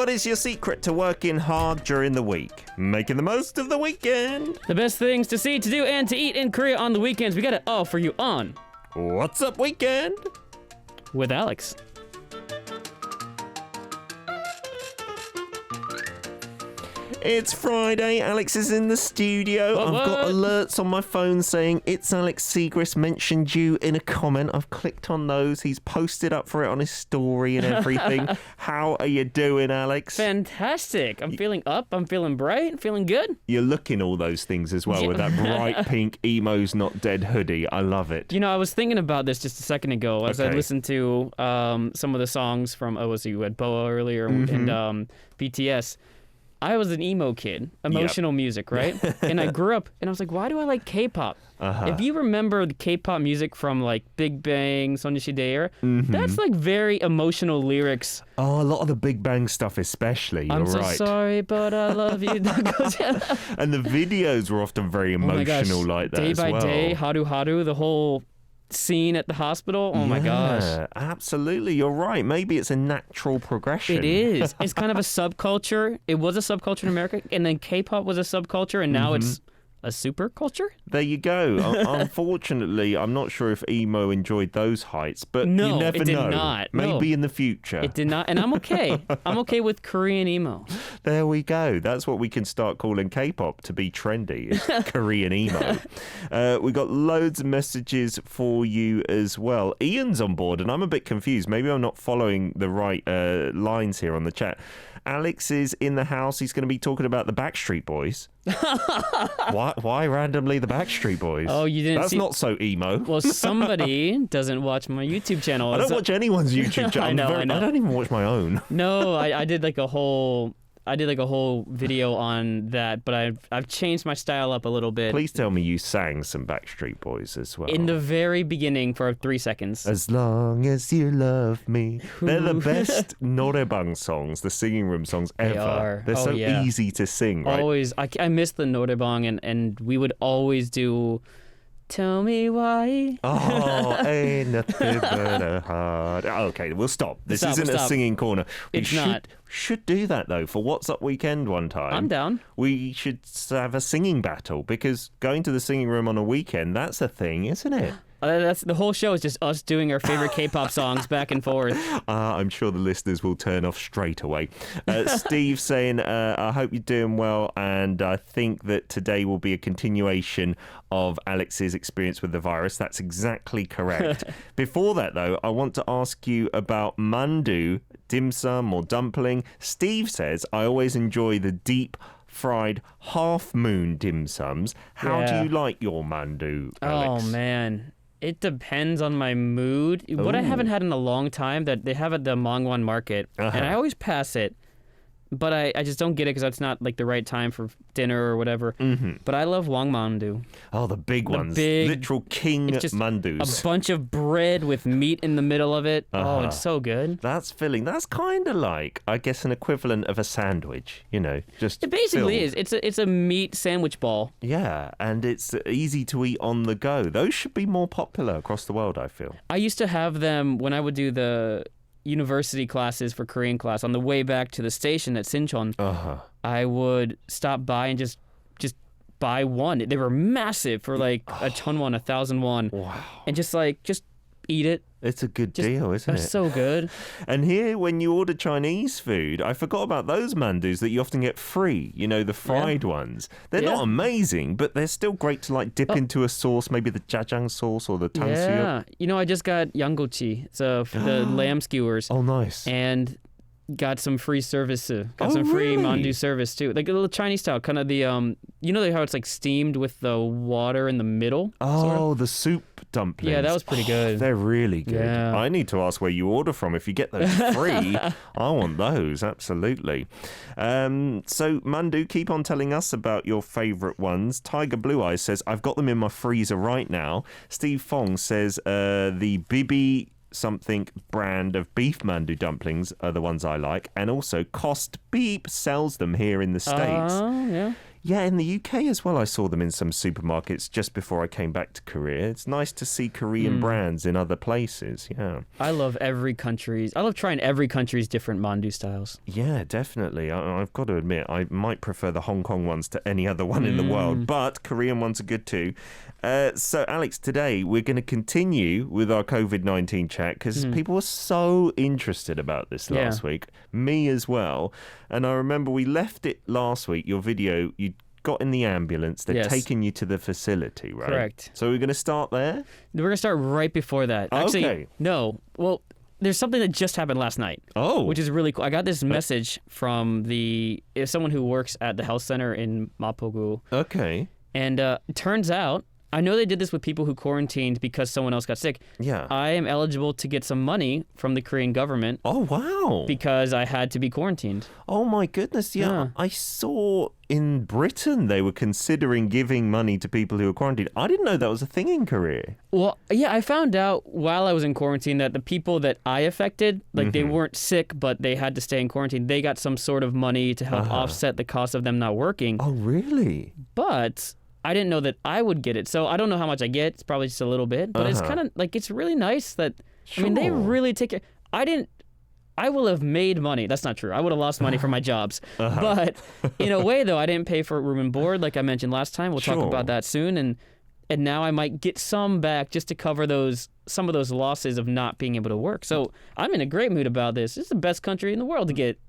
what is your secret to working hard during the week? Making the most of the weekend. The best things to see, to do, and to eat in Korea on the weekends. We got it all for you on What's Up Weekend? With Alex. It's Friday, Alex is in the studio. I've got alerts on my phone saying it's Alex Segrist mentioned you in a comment. I've clicked on those. He's posted up for it on his story and everything. How are you doing, Alex? Fantastic. I'm feeling up. I'm feeling bright. I'm feeling good. You're looking all those things as well with that bright pink Emo's Not Dead hoodie. I love it. You know, I was thinking about this just a second ago as I listened to some of the songs from, you had Boa earlier and BTS. I was an emo kid, emotional music, right? And I grew up, and I was like, why do I like K-pop? If you remember the K-pop music from like Big Bang, Sonya Shide, that's like very emotional lyrics. Oh, a lot of the Big Bang stuff especially, you're I'm so right. sorry, but I love you. And the videos were often very emotional like that Day as by well. day, Haru Haru, the whole scene at the hospital. Oh my gosh. Absolutely, you're right. Maybe it's a natural progression. It is. It's kind of a subculture. It was a subculture in America, and then K-pop was a subculture, and now it's a super culture? There you go. Unfortunately, I'm not sure if emo enjoyed those heights, but no, you never it did know. Not. Maybe no. in the future. It did not, and I'm okay. I'm okay with Korean emo. There we go. That's what we can start calling K-pop to be trendy. It's Korean emo. We got loads of messages for you as well. Ian's on board, and I'm a bit confused. Maybe I'm not following the right lines here on the chat. Alex is in the house. He's going to be talking about the Backstreet Boys. Why randomly the Backstreet Boys? Oh, you didn't That's not so emo. Well, somebody doesn't watch my YouTube channel. I don't watch anyone's YouTube channel. I know. I don't even watch my own. No, I did like a whole video on that, but I've changed my style up a little bit. Please tell me you sang some Backstreet Boys as well. In the very beginning for 3 seconds. As long as you love me. They're the best norebang songs, the singing room songs ever. They're so easy to sing, right? Always. I miss the norebang, and we would always do Tell Me Why. Oh, ain't nothing but a heart. Okay, we'll stop. This isn't a singing corner. We should do that, though, for What's Up Weekend one time. I'm down. We should have a singing battle, because going to the singing room on a weekend, that's a thing, isn't it? That's the whole show is just us doing our favorite K-pop songs back and forth. I'm sure the listeners will turn off straight away. Steve saying, I hope you're doing well, and I think that today will be a continuation of Alex's experience with the virus. That's exactly correct. Before that, though, I want to ask you about mandu, dim sum or dumpling. Steve says, I always enjoy the deep fried half moon dim sums. How do you like your mandu, Alex? Oh, man. It depends on my mood. Ooh. What I haven't had in a long time that they have at the Mangwon market, and I always pass it, but I just don't get it because that's not like the right time for dinner or whatever. But I love wangmandu. Oh, the big ones. Literal king mandus. A bunch of bread with meat in the middle of it. Oh, it's so good. That's filling. That's kind of like, I guess, an equivalent of a sandwich, you know. Just it basically filled. is. It's a meat sandwich ball. Yeah, and it's easy to eat on the go. Those should be more popular across the world, I feel. I used to have them when I would do the university classes for Korean class. On the way back to the station at Sinchon, I would stop by and just buy one. They were massive for like a chonwon, 1,000 won. Wow. And just eat it. It's a good deal, isn't it? It's so good. And here, when you order Chinese food, I forgot about those mandus that you often get free, you know, the fried ones. They're not amazing, but they're still great to like dip into a sauce, maybe the jjajang sauce or the 탕수육. Yeah. You know, I just got 양꼬치. It's the lamb skewers. Oh, nice. And got some free service, some free mandu service too, like a little Chinese style, kind of the you know how it's like steamed with the water in the middle. Oh, the soup dumplings. Yeah, that was pretty good. They're really good. Yeah. I need to ask where you order from. If you get those free, I want those, absolutely. So mandu, keep on telling us about your favorite ones. Tiger Blue Eyes says, I've got them in my freezer right now. Steve Fong says the Bibi something brand of beef mandu dumplings are the ones I like, and also Cost Beep sells them here in the States. Oh, yeah. Yeah, in the UK as well, I saw them in some supermarkets just before I came back to Korea. It's nice to see Korean brands in other places, yeah. I love trying every country's different mandu styles. Yeah, definitely. I've got to admit, I might prefer the Hong Kong ones to any other one in the world, but Korean ones are good too. So, Alex, today we're going to continue with our COVID-19 chat because people were so interested about this last week. Me as well. And I remember we left it last week, your video, you got in the ambulance, they're taking you to the facility, right? Correct. So we're going to start there? We're going to start right before that. Actually, okay. No. Well, there's something that just happened last night. Oh. Which is really cool. I got this message from someone who works at the health center in Mapogu. Okay. And it turns out, I know they did this with people who quarantined because someone else got sick. Yeah. I am eligible to get some money from the Korean government. Oh, wow. Because I had to be quarantined. Oh, my goodness. Yeah. I saw in Britain they were considering giving money to people who were quarantined. I didn't know that was a thing in Korea. Well, yeah, I found out while I was in quarantine that the people that I affected, like they weren't sick, but they had to stay in quarantine, they got some sort of money to help offset the cost of them not working. Oh, really? But I didn't know that I would get it. So I don't know how much I get. It's probably just a little bit. But it's kind of like, it's really nice that, I mean, they really take it. I will have made money. That's not true. I would have lost money from my jobs. But in a way, though, I didn't pay for room and board like I mentioned last time. We'll talk about that soon. And now I might get some back just to cover some of those losses of not being able to work. So I'm in a great mood about this. This is the best country in the world to get.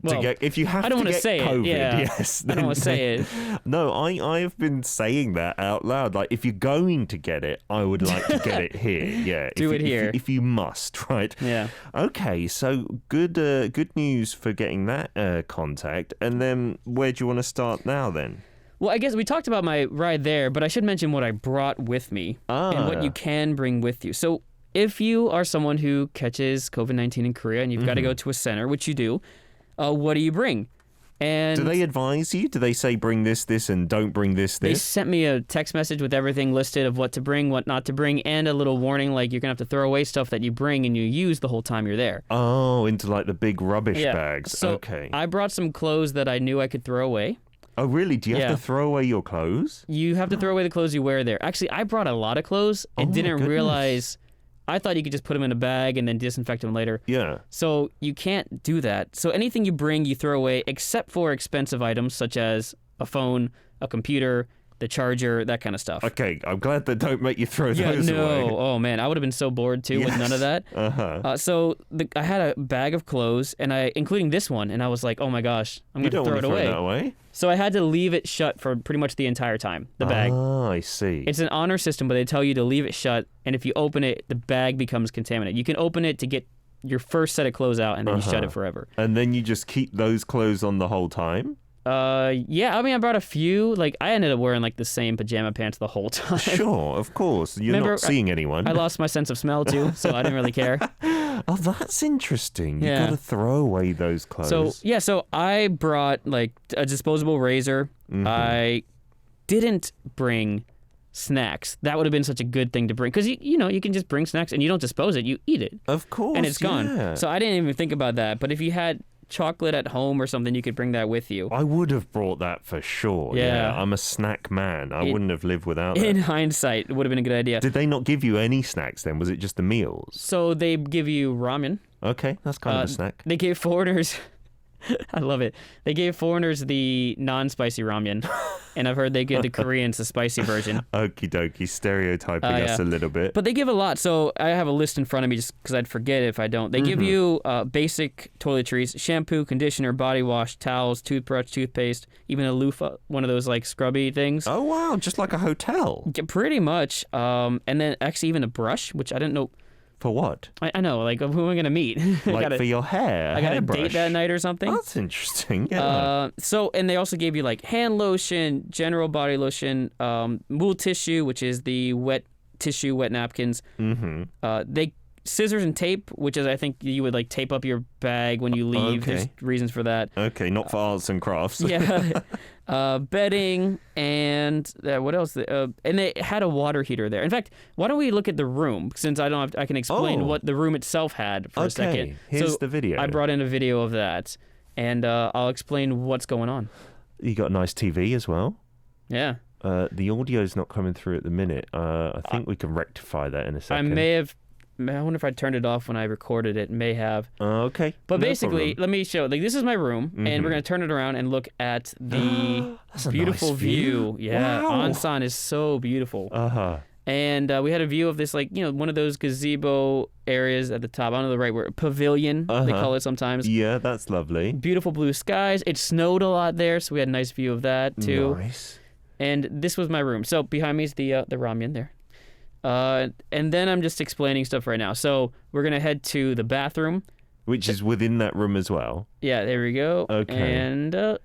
Well, if you have I don't to want get to say COVID, it. Yeah. yes. I don't want to say it. No, I have been saying that out loud. Like, if you're going to get it, I would like to get it here. Yeah, Do it here. If you must, right? Yeah. Okay, so good news for getting that contact. And then where do you want to start now then? Well, I guess we talked about my ride there, but I should mention what I brought with me and what you can bring with you. So if you are someone who catches COVID-19 in Korea and you've got to go to a center, which you do, what do you bring? And do they advise you? Do they say bring this, and don't bring this? They sent me a text message with everything listed of what to bring, what not to bring, and a little warning like you're going to have to throw away stuff that you bring and you use the whole time you're there. Oh, into like the big rubbish bags. So okay. I brought some clothes that I knew I could throw away. Oh, really? Do you have to throw away your clothes? You have to throw away the clothes you wear there. Actually, I brought a lot of clothes and didn't realize. I thought you could just put them in a bag and then disinfect them later. Yeah. So you can't do that. So anything you bring, you throw away, except for expensive items such as a phone, a computer, the charger, that kind of stuff. Okay, I'm glad they don't make you throw those away. Oh man, I would have been so bored too with none of that. So I had a bag of clothes, and including this one, and I was like, oh my gosh, I'm going to throw it away. That away. So I had to leave it shut for pretty much the entire time, the bag. Oh, I see. It's an honor system, but they tell you to leave it shut, and if you open it, the bag becomes contaminated. You can open it to get your first set of clothes out, and then you shut it forever. And then you just keep those clothes on the whole time? Yeah, I mean, I brought a few. Like, I ended up wearing, like, the same pajama pants the whole time. Sure, of course. You're not seeing anyone. I lost my sense of smell, too, so I didn't really care. Oh, that's interesting. You got to throw away those clothes. So I brought, like, a disposable razor. I didn't bring snacks. That would have been such a good thing to bring. Because, you know, you can just bring snacks and you don't dispose it. You eat it. Of course, and it's gone. So I didn't even think about that. But if you had chocolate at home or something, you could bring that with you. I would have brought that for sure. Yeah, I'm a snack man. I wouldn't have lived without that. In hindsight, it would have been a good idea. Did they not give you any snacks then? Was it just the meals? So they give you ramen. Okay, that's kind of a snack. They gave foreigners I love it. They gave foreigners the non-spicy ramen, and I've heard they give the Koreans the spicy version. Okie dokie, stereotyping us a little bit. But they give a lot, so I have a list in front of me just because I'd forget if I don't. They give you basic toiletries, shampoo, conditioner, body wash, towels, toothbrush, toothpaste, even a loofah, one of those like scrubby things. Oh, wow, just like a hotel. Yeah, pretty much. And then actually even a brush, which I didn't know. For what? I know, like, who am I going to meet? Like for your hair? I got a date that night or something. That's interesting, yeah. And they also gave you, like, hand lotion, general body lotion, wool tissue, which is the wet tissue, wet napkins. Scissors and tape, which is, I think, you would, like, tape up your bag when you leave. Okay. There's reasons for that. Okay, not for arts and crafts. Yeah. Bedding, and what else? And they had a water heater there. In fact, why don't we look at the room, since I can explain what the room itself had for a second. Here's the video. I brought in a video of that, and I'll explain what's going on. You got a nice TV as well. Yeah. The audio's not coming through at the minute. I think we can rectify that in a second. I wonder if I turned it off when I recorded it. May have. Okay. But no basically, problem. let me show. Like, this is my room, and we're going to turn it around and look at the beautiful nice view. Yeah. Wow. Ansan is so beautiful. Uh-huh. And we had a view of this, like, one of those gazebo areas at the top. I don't know the right word. Pavilion, they call it sometimes. Yeah, that's lovely. Beautiful blue skies. It snowed a lot there, so we had a nice view of that, too. Nice. And this was my room. So behind me is the ramen there. And then I'm just explaining stuff right now. So we're going to head to the bathroom. Which is within that room as well. Yeah, there we go. Okay. And,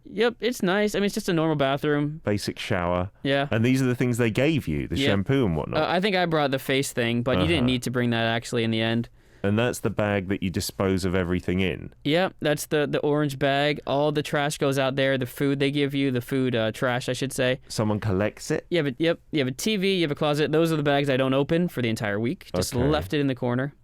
yep, it's nice. I mean, it's just a normal bathroom. Basic shower. Yeah. And these are the things they gave you, the shampoo and whatnot. I think I brought the face thing, but you didn't need to bring that actually in the end. And that's the bag that you dispose of everything in. Yeah, that's the orange bag. All the trash goes out there. The food they give you, the food trash, I should say. Someone collects it? You have a TV, you have a closet. Those are the bags I don't open for the entire week. Just left it in the corner.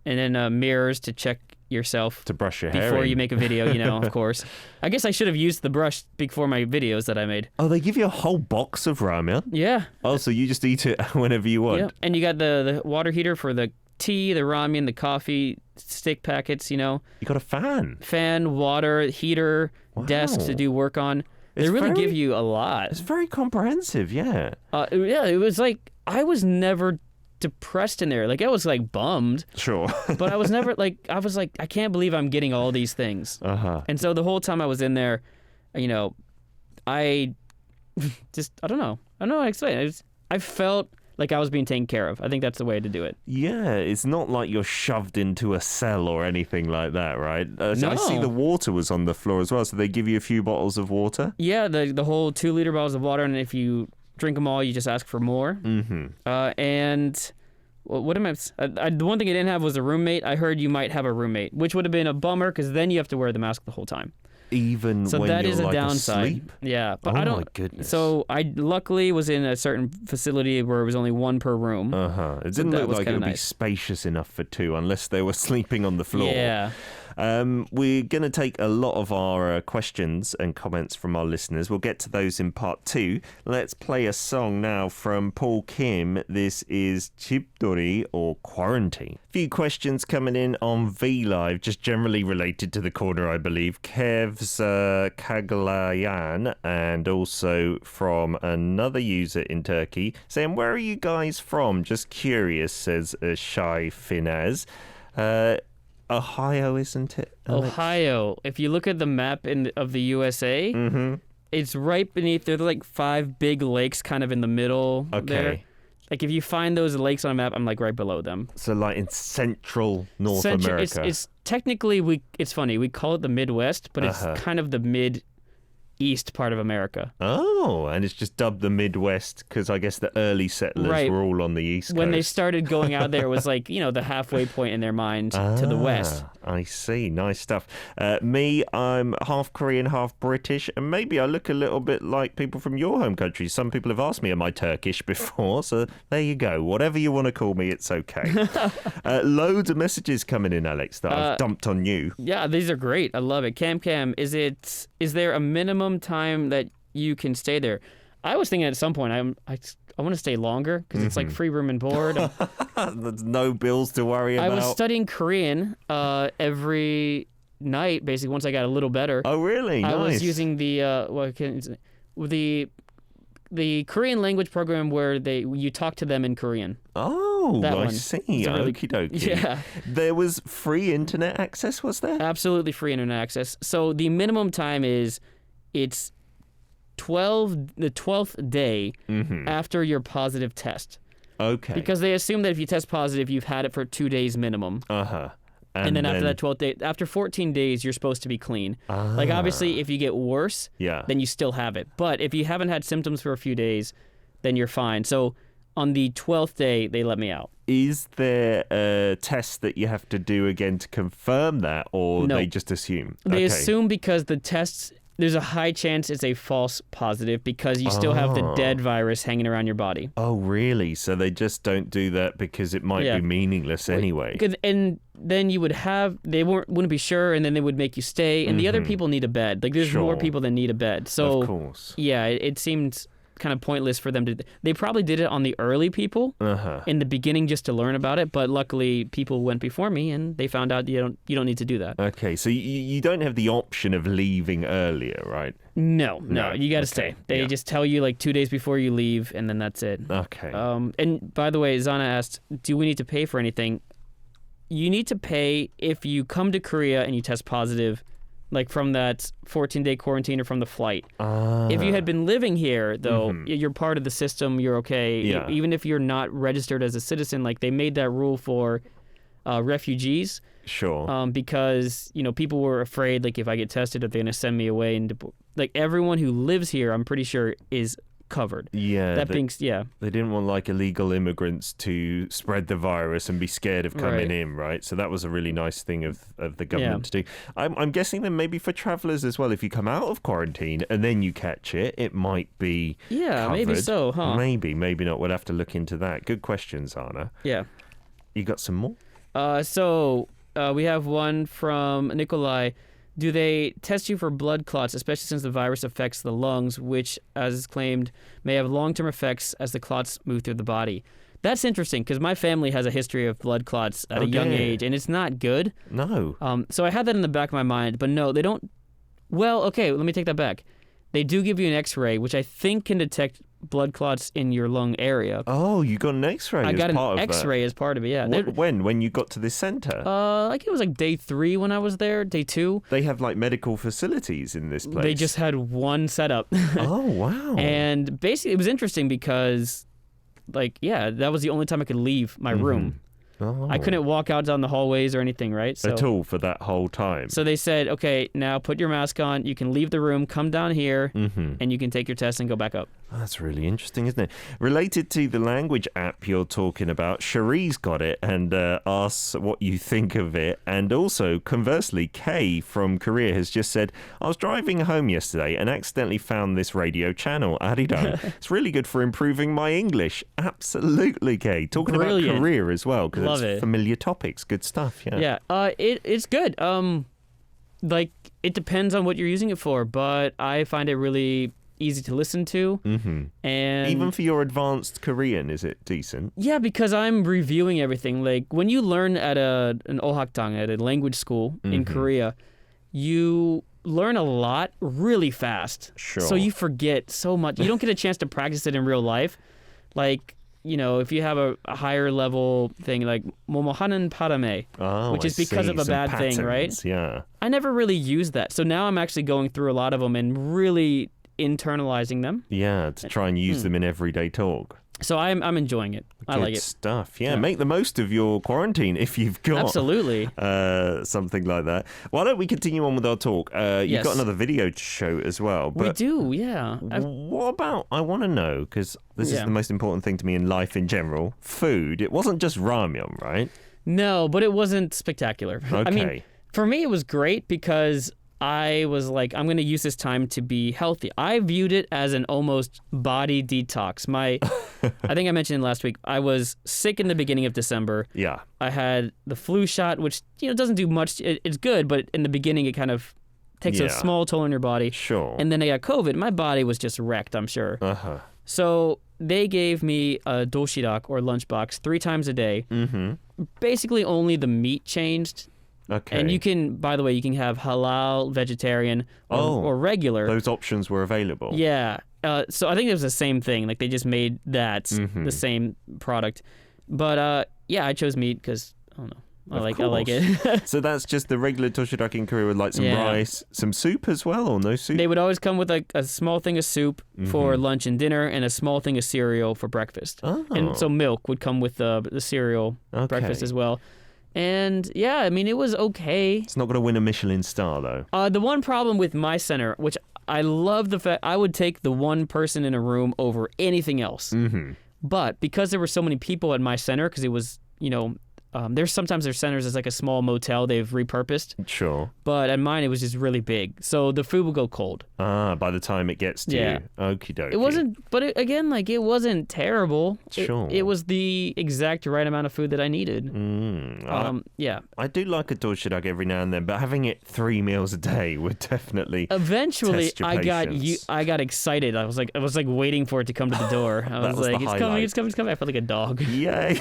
And then mirrors to check yourself. To brush your hair before in. you make a video, of course. I guess I should have used the brush before my videos that I made. Oh, they give you a whole box of ramen? Yeah. Oh, so you just eat it whenever you want? Yeah. And you got the water heater for the tea, the ramen, the coffee stick packets, You got a fan? Fan, water, heater, desk to do work on. They really give you a lot. It's very comprehensive, yeah. Yeah, it was like, I was never depressed in there. Like, I was like bummed. Sure. But I was never like, I can't believe I'm getting all these things. Uh-huh. And so the whole time I was in there, I just, I don't know how to explain it. I felt like I was being taken care of. I think that's the way to do it. Yeah, it's not like you're shoved into a cell or anything like that, right? So I see the water was on the floor as well, so they give you a few bottles of water? Yeah, the whole 2-liter bottles of water, and if you drink them all, you just ask for more. Mm-hmm. And what am the one thing I didn't have was a roommate. I heard you might have a roommate, which would have been a bummer because then you have to wear the mask the whole time. Even so when that you're is a like downside. asleep? Yeah, but oh I don't. My goodness. So I luckily was in a certain facility where it was only one per room. It didn't look like it would be nice. spacious enough for two unless they were sleeping on the floor. Yeah. We're going to take a lot of our questions and comments from our listeners. We'll get to those in part 2. Let's play a song now from Paul Kim. This is Chipdori or Quarantine. A few questions coming in on V Live, just generally related to the corner, I believe. Kev's Kaglayan, and also from another user in Turkey saying, "Where are you guys from? Just curious," says Shai Finaz. Ohio, isn't it, Alex? Ohio. If you look at the map of the USA, it's right beneath. There's like 5 big lakes kind of in the middle there. Like if you find those lakes on a map, I'm like right below them. So like in central North America. It's technically, it's funny, we call it the Midwest, but it's kind of the mid-east part of America. Oh, and it's just dubbed the Midwest because I guess the early settlers were all on the East Coast. When they started going out there, it was like, the halfway point in their mind to the West. I see. Nice stuff. Me, I'm half Korean, half British, and maybe I look a little bit like people from your home country. Some people have asked me, am I Turkish before? So there you go. Whatever you want to call me, it's okay. Loads of messages coming in, Alex, that I've dumped on you. Yeah, these are great. I love it. Cam, is there a minimum time that you can stay there? I was thinking at some point I want to stay longer because it's like free room and board. There's no bills to worry about. I was studying Korean every night, basically, once I got a little better. Oh, really? Nice. I was using the Korean language program where you talk to them in Korean. Oh, I see. Really, okie dokie. Yeah. There was free internet access, was there? Absolutely free internet access. So the minimum time it's the 12th day after your positive test. Okay. Because they assume that if you test positive, you've had it for 2 days minimum. And then after that 12th day, after 14 days, you're supposed to be clean. Like, obviously, if you get worse, then you still have it. But if you haven't had symptoms for a few days, then you're fine. So on the 12th day, they let me out. Is there a test that you have to do again to confirm that, or No. they just assume? They assume because the tests there's a high chance it's a false positive because you still have the dead virus hanging around your body. Oh, really? So they just don't do that because it might be meaningless anyway. And then you would they wouldn't be sure, and then they would make you stay. And the other people need a bed. Like there's more people that need a bed. So of course, yeah, it seemed kind of pointless for them to. They probably did it on the early people in the beginning just to learn about it. But luckily, people went before me and they found out you don't need to do that. Okay, so you don't have the option of leaving earlier, right? No, you got to stay. They just tell you like 2 days before you leave, and then that's it. Okay. And by the way, Zana asked, do we need to pay for anything? You need to pay if you come to Korea and you test positive, like from that 14-day quarantine or from the flight. If you had been living here, though, you're part of the system, you're okay. Yeah. Even if you're not registered as a citizen, like they made that rule for refugees. Sure. Because, people were afraid, like, if I get tested, if they're going to send me away. And like, everyone who lives here, I'm pretty sure, is covered. Yeah. They didn't want, like, illegal immigrants to spread the virus and be scared of coming in, right? So that was a really nice thing of the government to do. I'm guessing that maybe for travellers as well, if you come out of quarantine and then you catch it, it might be covered. Maybe so, huh? Maybe not. We'll have to look into that. Good questions, Anna. Yeah. You got some more? We have one from Nikolai. Do they test you for blood clots, especially since the virus affects the lungs, which, as is claimed, may have long-term effects as the clots move through the body? That's interesting because my family has a history of blood clots at a young age, and it's not good. No. So I had that in the back of my mind, but no, they don't. Well, okay, let me take that back. They do give you an X-ray, which I think can detect blood clots in your lung area. Oh, you got an X-ray I got an X-ray as part of it, yeah. When you got to this centre? Like it was like day 3 when I was there, day 2. They have like medical facilities in this place. They just had one setup. Oh, wow. And basically it was interesting because, that was the only time I could leave my room. Oh. I couldn't walk out down the hallways or anything, right? At all for that whole time. So they said, okay, now put your mask on. You can leave the room, come down here, and you can take your test and go back up. That's really interesting, isn't it? Related to the language app you're talking about, Cherie's got it and asks what you think of it. And also, conversely, Kay from Korea has just said, I was driving home yesterday and accidentally found this radio channel, ARIRANG. It's really good for improving my English. Absolutely, Kay. Talking about Korea as well, because it's familiar topics. Good stuff, yeah. Yeah, it's good. It depends on what you're using it for, but I find it really easy to listen to. And even for your advanced Korean, is it decent? Yeah, because I'm reviewing everything. Like when you learn at an ohakdang, at a language school in Korea, you learn a lot really fast. Sure. So you forget so much. You don't get a chance to practice it in real life. Like, if you have a higher level thing like momohanan parame, which is because of a bad thing, right? Yeah. I never really used that. So now I'm actually going through a lot of them and really internalizing them. Yeah, to try and use them in everyday talk. So I'm enjoying it. I like it. Good stuff. Yeah, make the most of your quarantine if you've got absolutely something like that. Why don't we continue on with our talk? You've got another video to show as well. But we do, yeah. What about, I want to know, because this is the most important thing to me in life in general, food. It wasn't just ramyeon, right? No, but it wasn't spectacular. Okay. I mean, for me it was great because I was like, I'm going to use this time to be healthy. I viewed it as an almost body detox. I think I mentioned last week, I was sick in the beginning of December. Yeah. I had the flu shot, which, doesn't do much. It's good, but in the beginning it kind of takes a small toll on your body. Sure. And then I got COVID. My body was just wrecked, I'm sure. So they gave me a doshirak or lunchbox 3 times a day. Basically only the meat changed. Okay. And you can, by the way, you can have halal, vegetarian, or regular. Those options were available. Yeah. So I think it was the same thing. Like they just made that the same product. But I chose meat because I don't know. I like it. So that's just the regular toshirak in Korea with like some rice, some soup as well, or no soup? They would always come with a small thing of soup for lunch and dinner, and a small thing of cereal for breakfast. Oh. And so milk would come with the cereal breakfast as well. And I mean, it was okay. It's not going to win a Michelin star, though. The one problem with my center, which I love the fact I would take the one person in a room over anything else. But because there were so many people at my center, because it was, there's centers as like a small motel they've repurposed. Sure. But at mine, it was just really big. So the food would go cold. By the time it gets to you. Okie dokie. It wasn't, but it wasn't terrible. Sure. It was the exact right amount of food that I needed. Yeah. I do like a doorshiduk every now and then, but having it 3 meals a day would definitely Eventually, test your I patience. got excited. I was like waiting for it to come to the door. I was like, it's coming. I felt like a dog. Yay.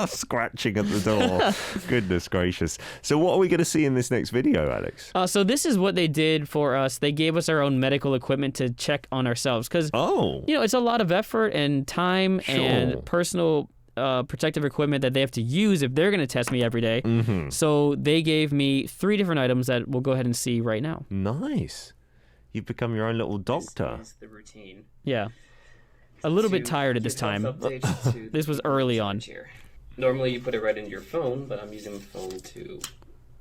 Scratching at the door. Goodness gracious. So what are we going to see in this next video, Alex? So this is what they did for us. They gave us our own medical equipment to check on ourselves because, it's a lot of effort and time and personal protective equipment that they have to use if they're going to test me every day. Mm-hmm. So they gave me 3 different items that we'll go ahead and see right now. Nice. You've become your own little doctor. This is the routine. Yeah. A little bit tired at this time. This was early on. Here. Normally you put it right into your phone, but I'm using the phone to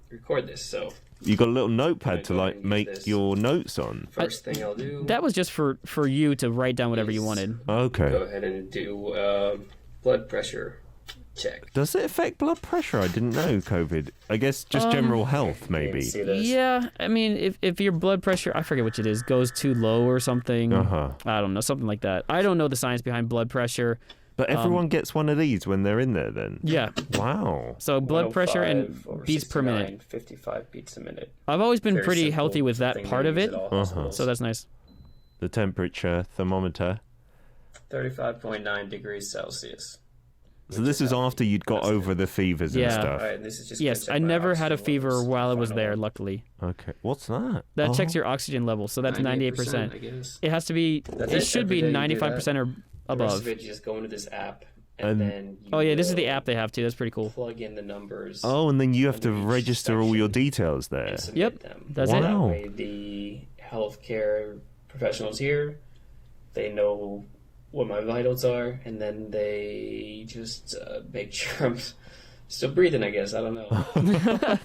record this, so... You got a little notepad to make your notes on. First thing I'll do... That was just for you to write down whatever you wanted. Okay. Go ahead and do blood pressure check. Does it affect blood pressure? I didn't know COVID. I guess just general health, maybe. Yeah, I mean, if your blood pressure, I forget which it is, goes too low or something. I don't know, something like that. I don't know the science behind blood pressure. But everyone gets one of these when they're in there then? Yeah. Wow. So blood pressure and beats per minute. 55 beats a minute. I've always been pretty simple healthy with that thing part they of use it. at all hospitals. So that's nice. The temperature thermometer. 35.9 degrees Celsius. So this is after you'd got over the fevers and stuff. All right, and this is just Yes, I never had a fever while I was there, luckily. Okay. What's that? That checks your oxygen level, so that's 98%. I guess. It has to be, it should be 95% or The rest above. of it, you just go into this app, and then you Oh yeah, this is the app they have too. That's pretty cool. plug in the numbers. Oh, and then you have to under each register all your section details there. and submit Yep, them. that's That it. Wow. way the healthcare professionals here, they know what my vitals are, and then they just make sure I'm still breathing, I guess. I don't know.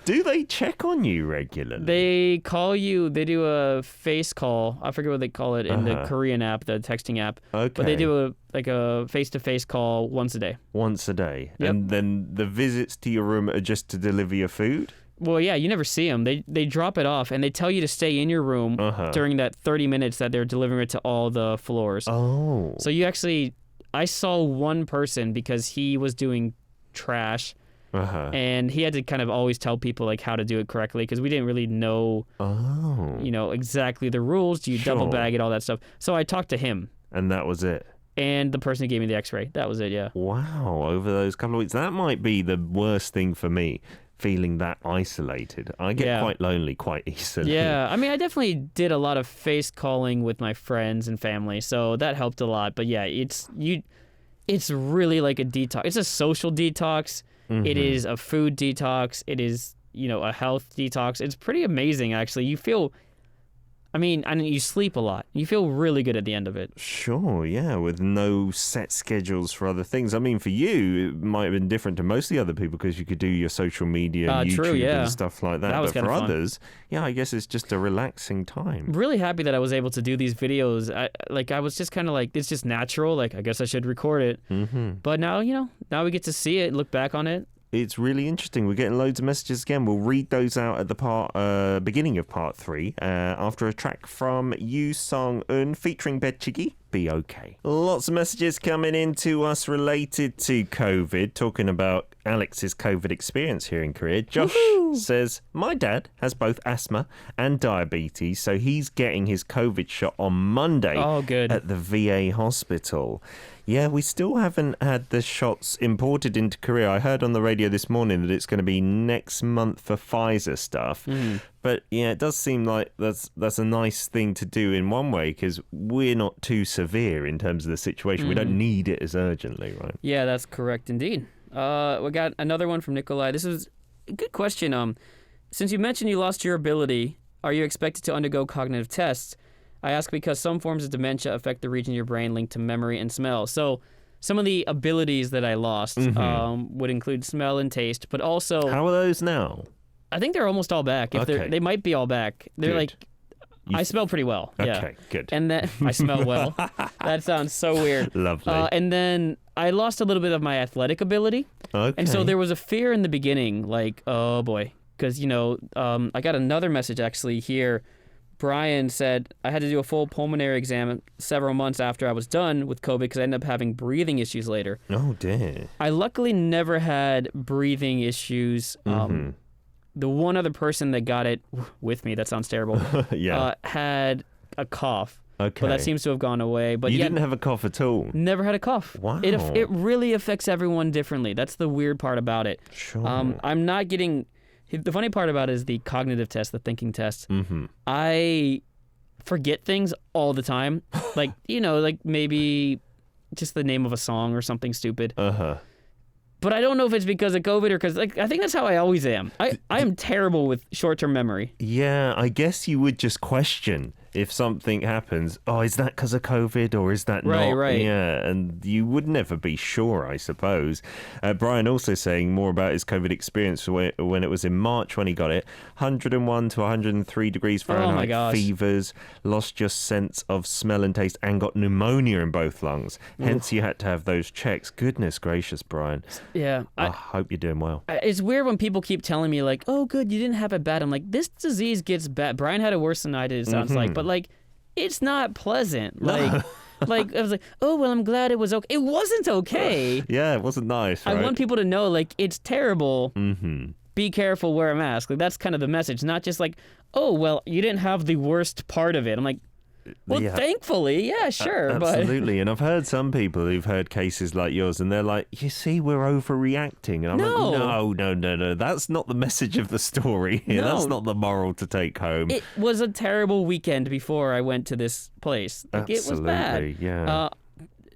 Do they check on you regularly? They call you, they do a face call. I forget what they call it in the Korean app, the texting app. Okay. But they do a face-to-face call once a day. Once a day. Yep. And then the visits to your room are just to deliver your food? Well, yeah, you never see them. They drop it off, and they tell you to stay in your room during that 30 minutes that they're delivering it to all the floors. Oh. So you actually, I saw one person because he was doing trash, and he had to kind of always tell people like how to do it correctly because we didn't really know, exactly the rules. Do you double bag it, all that stuff. So I talked to him. And that was it? And the person who gave me the x-ray. That was it, yeah. Wow, over those couple of weeks. That might be the worst thing for me, feeling that isolated. I get quite lonely quite easily. Yeah, I mean, I definitely did a lot of face calling with my friends and family, so that helped a lot. But yeah, it's really like a detox. It's a social detox. It is a food detox. It is, a health detox. It's pretty amazing, actually. You feel... you sleep a lot. You feel really good at the end of it. Sure, yeah, with no set schedules for other things. I mean, for you, it might have been different to most of the other people because you could do your social media, YouTube and stuff like that. That was but for fun. others, I guess it's just a relaxing time. I'm really happy that I was able to do these videos. I was just kind of like, it's just natural. Like, I guess I should record it. But now, now we get to see it, look back on it. It's really interesting. We're getting loads of messages again. We'll read those out at the beginning of part 3 after a track from Yu Song Un featuring Bedchigi. Be okay. Lots of messages coming in to us related to COVID, talking about Alex's COVID experience here in Korea. Josh says, my dad has both asthma and diabetes, so he's getting his COVID shot on Monday at the VA hospital. Yeah, we still haven't had the shots imported into Korea. I heard on the radio this morning that it's going to be next month for Pfizer stuff. But yeah, it does seem like that's a nice thing to do in one way because we're not too severe in terms of the situation. We don't need it as urgently, right? Yeah, that's correct indeed. We got another one from Nikolai. This is a good question. Since you mentioned you lost your ability, are you expected to undergo cognitive tests? I ask because some forms of dementia affect the region of your brain linked to memory and smell. So some of the abilities that I lost would include smell and taste, but also... How are those now? I think they're almost all back. They might be all back. They're Good. I smell pretty well. Okay, good. And then I smell well. That sounds so weird. Lovely. And then I lost a little bit of my athletic ability. Okay. And so there was a fear in the beginning, like, oh boy, because, I got another message actually here. Brian said I had to do a full pulmonary exam several months after I was done with COVID because I ended up having breathing issues later. Oh, dear. I luckily never had breathing issues. The one other person that got it with me, that sounds terrible, had a cough. Okay. But that seems to have gone away. But you didn't have a cough at all? Never had a cough. Wow. It really affects everyone differently. That's the weird part about it. Sure. I'm not getting... The funny part about it is the cognitive test, the thinking test. Mm-hmm. I forget things all the time. Like, maybe just the name of a song or something stupid. Uh-huh. But I don't know if it's because of COVID or because, I think that's how I always am. I am terrible with short-term memory. Yeah, I guess you would just question if something happens. Oh, is that because of COVID or is that not? Right. Yeah, and you would never be sure, I suppose. Brian also saying more about his COVID experience when it was in March when he got it. 101 to 103 degrees Fahrenheit fevers, lost your sense of smell and taste, and got pneumonia in both lungs. Hence, you had to have those checks. Goodness gracious, Brian. Yeah. I hope you're doing well. It's weird when people keep telling me, like, oh, good, you didn't have it bad. I'm like, this disease gets bad. Brian had it worse than I did, it sounds like. But, it's not pleasant. I was like, oh, well, I'm glad it was okay. It wasn't okay. Yeah, it wasn't nice, right? I want people to know, it's terrible. Mm-hmm. Be careful, wear a mask. That's kind of the message. Not just like, oh, well, you didn't have the worst part of it. I'm like, well, thankfully, yeah, sure. Absolutely. And I've heard some people who've heard cases like yours, and they're like, you see, we're overreacting. And I'm like, no. That's not the message of the story here. No. That's not the moral to take home. It was a terrible weekend before I went to this place. Absolutely, it was bad. Yeah.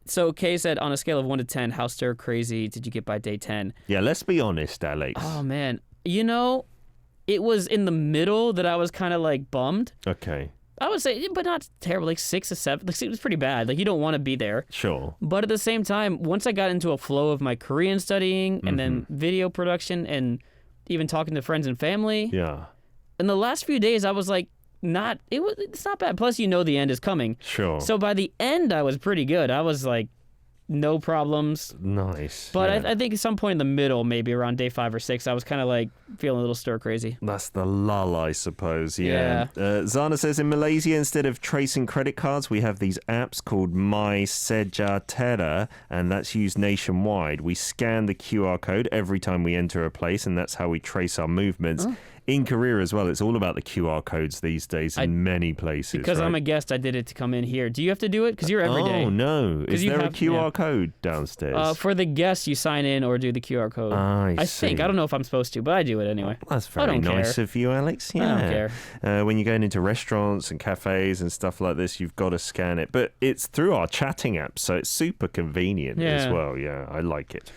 So Kay said, on a scale of 1 to 10, how stir crazy did you get by day 10? Yeah, let's be honest, Alex. Oh, man. It was in the middle that I was kind of bummed. Okay. I would say, but not terrible, 6 or 7. It was pretty bad. You don't want to be there. Sure. But at the same time, once I got into a flow of my Korean studying and then video production and even talking to friends and family. Yeah. In the last few days, I was like, it's not bad. Plus, the end is coming. Sure. So by the end, I was pretty good. I was like, no problems. Nice. But yeah. I think at some point in the middle, maybe around day 5 or 6, I was kind of feeling a little stir crazy. That's the lull, I suppose. Yeah. Zana says in Malaysia, instead of tracing credit cards, we have these apps called My Sejahtera, and that's used nationwide. We scan the QR code every time we enter a place, and that's how we trace our movements. Oh. In Korea as well, it's all about the QR codes these days in many places. Because I'm a guest, I did it to come in here. Do you have to do it? Because you're every day. Oh, no. Is there a QR code downstairs? For the guests, you sign in or do the QR code. I see. I don't know if I'm supposed to, but I do it anyway. That's very nice of you, Alex. Yeah. I don't care. When you're going into restaurants and cafes and stuff like this, you've got to scan it. But it's through our chatting app, so it's super convenient as well. Yeah, I like it.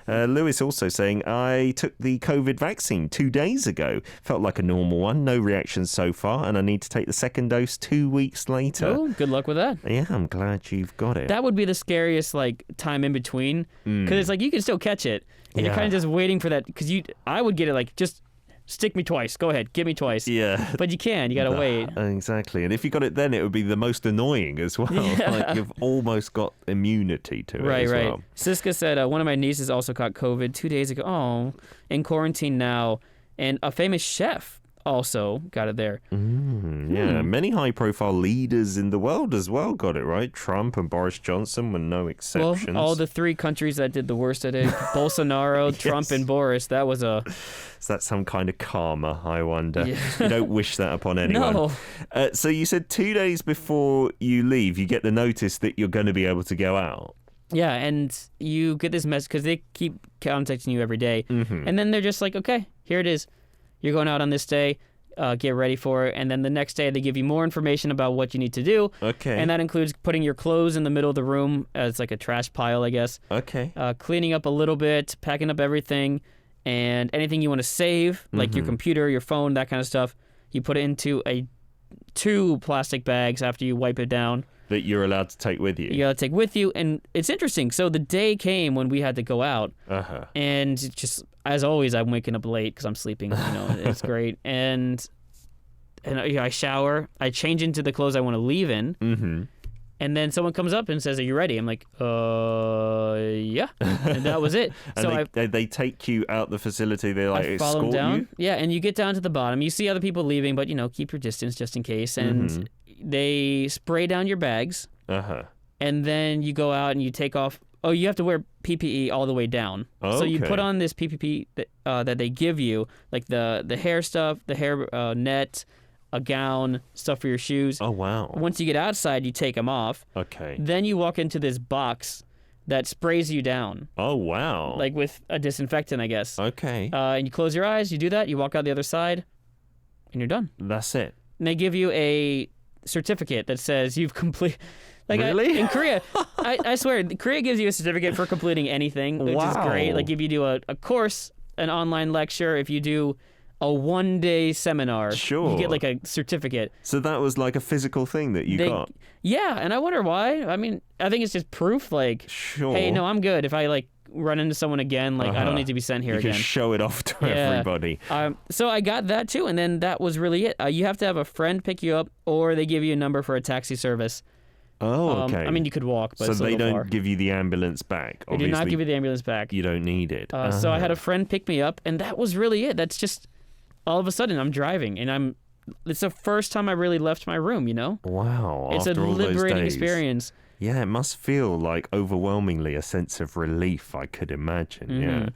Lewis also saying, I took the COVID vaccine 2 days ago. Felt like a normal one. No reactions so far. And I need to take the second dose 2 weeks later. Oh, good luck with that. Yeah, I'm glad you've got it. That would be the scariest time in between. Because it's you can still catch it. And you're kind of just waiting for that. Because I would get it just... Stick me twice. Go ahead. Give me twice. Yeah. But you can. You got to wait. Exactly. And if you got it then, it would be the most annoying as well. Yeah. You've almost got immunity to it as well. Siska said, one of my nieces also caught COVID 2 days ago. Oh, in quarantine now. And a famous chef also got it there. Yeah, many high-profile leaders in the world as well got it, right? Trump and Boris Johnson were no exceptions. Well, all the 3 countries that did the worst at it, Bolsonaro, yes. Trump, and Boris, that was a... Is that some kind of karma, I wonder? Yeah. You don't wish that upon anyone. No. So you said 2 days before you leave, you get the notice that you're going to be able to go out. Yeah, and you get this message because they keep contacting you every day. And then they're just like, okay, here it is. You're going out on this day. Get ready for it. And then the next day, they give you more information about what you need to do. Okay. And that includes putting your clothes in the middle of the room as a trash pile, I guess. Okay. Cleaning up a little bit, packing up everything, and anything you want to save, like your computer, your phone, that kind of stuff, you put it into 2 plastic bags after you wipe it down. That you're allowed to take with you. You got to take with you. And it's interesting. So the day came when we had to go out. And just, as always, I'm waking up late because I'm sleeping. It's great. And I shower. I change into the clothes I want to leave in. And then someone comes up and says, "Are you ready?" I'm like, yeah. And that was it. And so they take you out the facility. They like escort down. you. Yeah, and you get down to the bottom. You see other people leaving, but keep your distance just in case. And they spray down your bags. And then you go out and you take off. Oh, you have to wear PPE all the way down. So you put on this PPE that they give you, like the hair stuff, the hair net, a gown, stuff for your shoes. Oh, wow. Once you get outside, you take them off. Okay. Then you walk into this box that sprays you down. Oh, wow. Like with a disinfectant, I guess. Okay. And you close your eyes, you do that, you walk out the other side, and you're done. That's it. And they give you a certificate that says you've completed... Like really? In Korea, I swear, Korea gives you a certificate for completing anything, which is great. Like if you do a course, an online lecture, if you do a 1-day seminar, you get like a certificate. So that was like a physical thing that you got? Yeah, and I wonder why. I mean, I think it's just proof, like, hey, no, I'm good. If I like run into someone again, like I don't need to be sent here again. You can show it off to everybody. So I got that too, and then that was really it. You have to have a friend pick you up, or they give you a number for a taxi service. Oh, okay. I mean, you could walk, but so it's a they little don't far. give you the ambulance back. They do not give you the ambulance back. You don't need it. So I had a friend pick me up, and that was really it. That's just all of a sudden I'm driving, and it's the first time I really left my room. Wow. It's after a all liberating those days. experience. Yeah, it must feel like overwhelmingly a sense of relief, I could imagine. Yeah.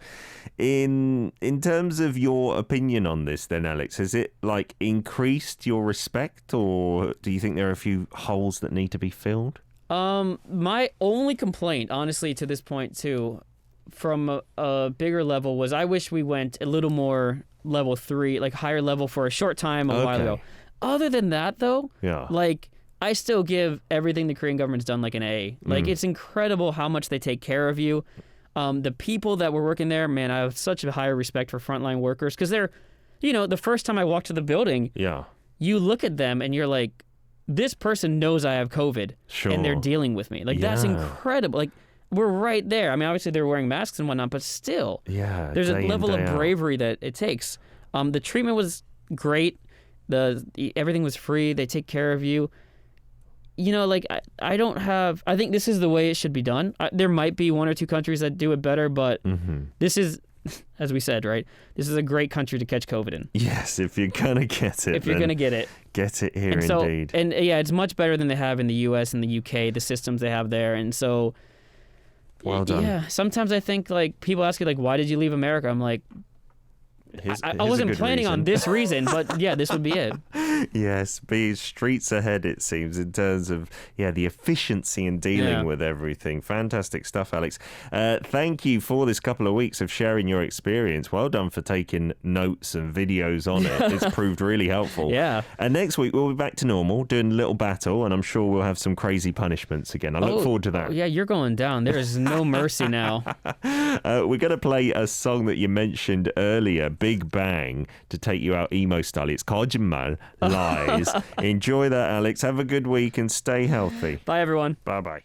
In terms of your opinion on this then, Alex, has it like increased your respect, or do you think there are a few holes that need to be filled? My only complaint, honestly, to this point too, from a bigger level was I wish we went a little more level 3, like higher level for a short time a while ago. Other than that though, like I still give everything the Korean government's done like an A. Like it's incredible how much they take care of you. The people that were working there, man, I have such a higher respect for frontline workers because they're, the first time I walked to the building, you look at them and you're like, this person knows I have COVID and they're dealing with me. Like that's incredible. Like we're right there. I mean, obviously they're wearing masks and whatnot, but still, there's a level of bravery that it takes. The treatment was great. Everything was free. They take care of you. Like I think this is the way it should be done. There might be 1 or 2 countries that do it better, but this is, as we said, right? This is a great country to catch COVID in. Yes, if you're going to get it. If you're going to get it. Get it here, and indeed. And yeah, it's much better than they have in the US and the UK, the systems they have there. And so, well done. Yeah, sometimes I think like people ask you like, why did you leave America? I'm like, I wasn't planning on this reason, but yeah, this would be it. Yes, be streets ahead, it seems, in terms of, the efficiency in dealing with everything. Fantastic stuff, Alex. Thank you for this couple of weeks of sharing your experience. Well done for taking notes and videos on it. It's proved really helpful. Yeah. And next week, we'll be back to normal, doing a little battle, and I'm sure we'll have some crazy punishments again. I look forward to that. Yeah, you're going down. There is no mercy now. We're going to play a song that you mentioned earlier, Big Bang, to take you out emo style. It's 거짓말, lies. Enjoy that, Alex. Have a good week and stay healthy. Bye, everyone. Bye-bye.